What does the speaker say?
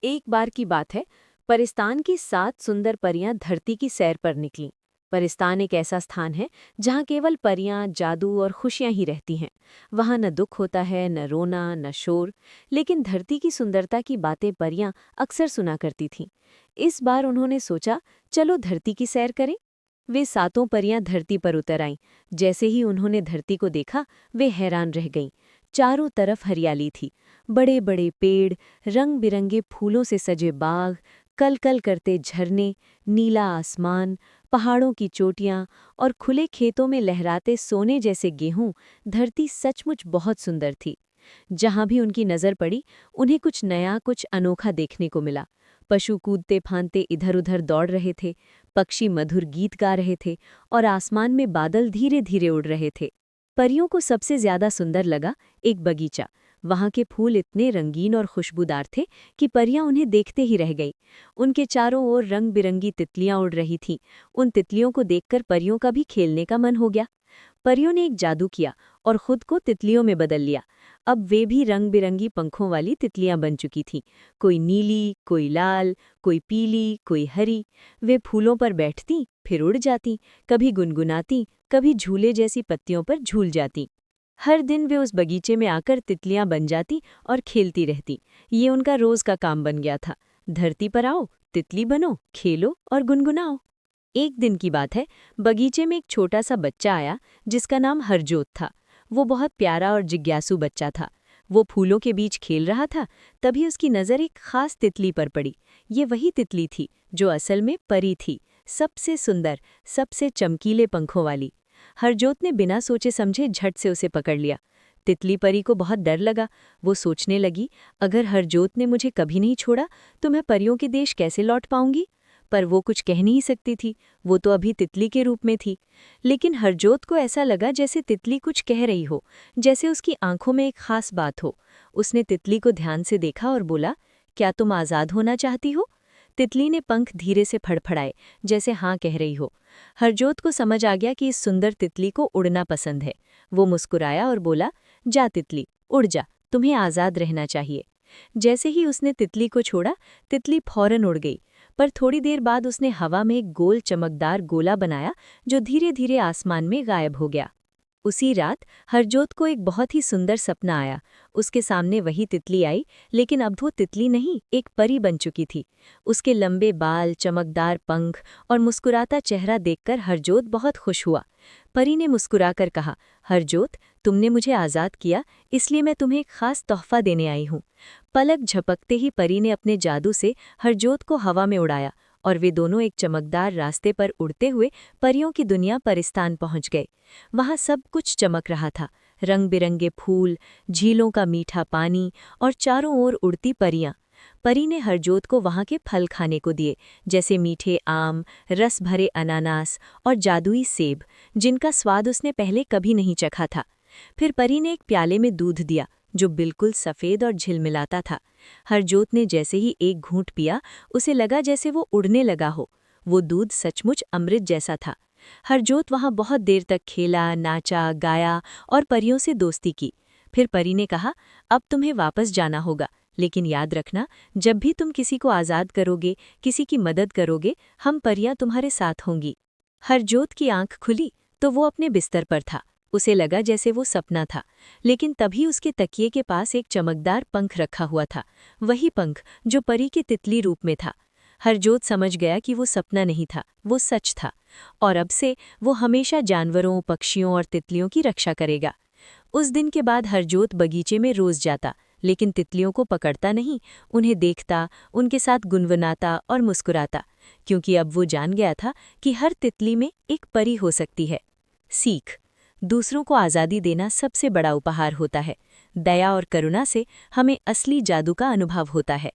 एक बार की बात है, परिस्तान की 7 सुंदर परियां धरती की सैर पर निकलीं। परिस्तान एक ऐसा स्थान है जहाँ केवल परियां, जादू और खुशियां ही रहती हैं। वहाँ न दुख होता है, न रोना, न शोर। लेकिन धरती की सुंदरता की बातें परियां अक्सर सुना करती थीं। इस बार उन्होंने सोचा, चलो धरती की सैर करें। वे सातों परियां धरती पर उतर आईं। जैसे ही उन्होंने धरती को देखा, वे हैरान रह गईं। चारों तरफ हरियाली थी। बड़े बड़े पेड़, रंग बिरंगे फूलों से सजे बाग, कल कल करते झरने, नीला आसमान, पहाड़ों की चोटियां और खुले खेतों में लहराते सोने जैसे गेहूं। धरती सचमुच बहुत सुंदर थी। जहां भी उनकी नजर पड़ी, उन्हें कुछ नया, कुछ अनोखा देखने को मिला। पशु कूदते फांदते इधर उधर दौड़ रहे थे, पक्षी मधुर गीत गा रहे थे और आसमान में बादल धीरे धीरे उड़ रहे थे। परियों को सबसे ज्यादा सुंदर लगा एक बगीचा। वहां के फूल इतने रंगीन और खुशबूदार थे कि परियां उन्हें देखते ही रह गईं। उनके चारों ओर रंग बिरंगी तितलियां उड़ रही थीं। उन तितलियों को देखकर परियों का भी खेलने का मन हो गया। परियों ने एक जादू किया और खुद को तितलियों में बदल लिया। अब वे भी रंग बिरंगी पंखों वाली तितलियां बन चुकी थीं। कोई नीली, कोई लाल, कोई पीली, कोई हरी। वे फूलों पर बैठतीं, फिर उड़ जातीं, कभी गुनगुनातीं, कभी झूले जैसी पत्तियों पर झूल जातीं। हर दिन वे उस बगीचे में आकर तितलियां बन जाती और खेलती रहती। ये उनका रोज का काम बन गया था। धरती पर आओ, तितली बनो, खेलो और गुनगुनाओ। एक दिन की बात है, बगीचे में एक छोटा सा बच्चा आया जिसका नाम हरजोत था। वो बहुत प्यारा और जिज्ञासु बच्चा था। वो फूलों के बीच खेल रहा था, तभी उसकी नज़र एक खास तितली पर पड़ी। ये वही तितली थी जो असल में परी थी, सबसे सुंदर, सबसे चमकीले पंखों वाली। हरजोत ने बिना सोचे समझे झट से उसे पकड़ लिया। तितली परी को बहुत डर लगा। वो सोचने लगी, अगर हरजोत ने मुझे कभी नहीं छोड़ा तो मैं परियों के देश कैसे लौट पाऊंगी। पर वो कुछ कह नहीं सकती थी, वो तो अभी तितली के रूप में थी। लेकिन हरजोत को ऐसा लगा जैसे तितली कुछ कह रही हो, जैसे उसकी आंखों में एक खास बात हो। उसने तितली को ध्यान से देखा और बोला, क्या तुम आज़ाद होना चाहती हो? तितली ने पंख धीरे से फड़फड़ाए, जैसे हाँ कह रही हो। हरजोत को समझ आ गया कि इस सुंदर तितली को उड़ना पसंद है। वो मुस्कुराया और बोला, जा तितली, उड़ जा, तुम्हें आज़ाद रहना चाहिए। जैसे ही उसने तितली को छोड़ा, तितली फौरन उड़ गई। पर थोड़ी देर बाद उसने हवा में एक गोल चमकदार गोला बनाया जो धीरे धीरे आसमान में गायब हो गया। उसी रात हरजोत को एक बहुत ही सुंदर सपना आया। उसके सामने वही तितली आई, लेकिन अब वो तितली नहीं, एक परी बन चुकी थी। उसके लंबे बाल, चमकदार पंख और मुस्कुराता चेहरा देखकर हरजोत बहुत खुश हुआ। परी ने मुस्कुराकर कहा, हरजोत, तुमने मुझे आज़ाद किया, इसलिए मैं तुम्हें एक खास तोहफा देने आई हूँ। पलक झपकते ही परी ने अपने जादू से हरजोत को हवा में उड़ाया और वे दोनों एक चमकदार रास्ते पर उड़ते हुए परियों की दुनिया परिस्तान पहुंच गए। वहां सब कुछ चमक रहा था, रंग बिरंगे फूल, झीलों का मीठा पानी और चारों ओर उड़ती परियां। परी ने हरजोत को वहां के फल खाने को दिए, जैसे मीठे आम, रस भरे अनानास और जादुई सेब, जिनका स्वाद उसने पहले कभी नहीं चखा था। फिर परी ने एक प्याले में दूध दिया जो बिल्कुल सफ़ेद और झिलमिलाता था। हरजोत ने जैसे ही एक घूंट पिया, उसे लगा जैसे वो उड़ने लगा हो। वो दूध सचमुच अमृत जैसा था। हरजोत वहाँ बहुत देर तक खेला, नाचा, गाया और परियों से दोस्ती की। फिर परी ने कहा, अब तुम्हें वापस जाना होगा, लेकिन याद रखना, जब भी तुम किसी को आज़ाद करोगे, किसी की मदद करोगे, हम परियां तुम्हारे साथ होंगी। हरजोत की आंख खुली तो वो अपने बिस्तर पर था। उसे लगा जैसे वो सपना था, लेकिन तभी उसके तकिए के पास एक चमकदार पंख रखा हुआ था, वही पंख जो परी के तितली रूप में था। हरजोत समझ गया कि वो सपना नहीं था, वो सच था, और अब से वो हमेशा जानवरों, पक्षियों और तितलियों की रक्षा करेगा। उस दिन के बाद हरजोत बगीचे में रोज जाता, लेकिन तितलियों को पकड़ता नहीं, उन्हें देखता, उनके साथ गुनगुनाता और मुस्कुराता, क्योंकि अब वो जान गया था कि हर तितली में एक परी हो सकती है। सीख: दूसरों को आज़ादी देना सबसे बड़ा उपहार होता है। दया और करुणा से हमें असली जादू का अनुभव होता है।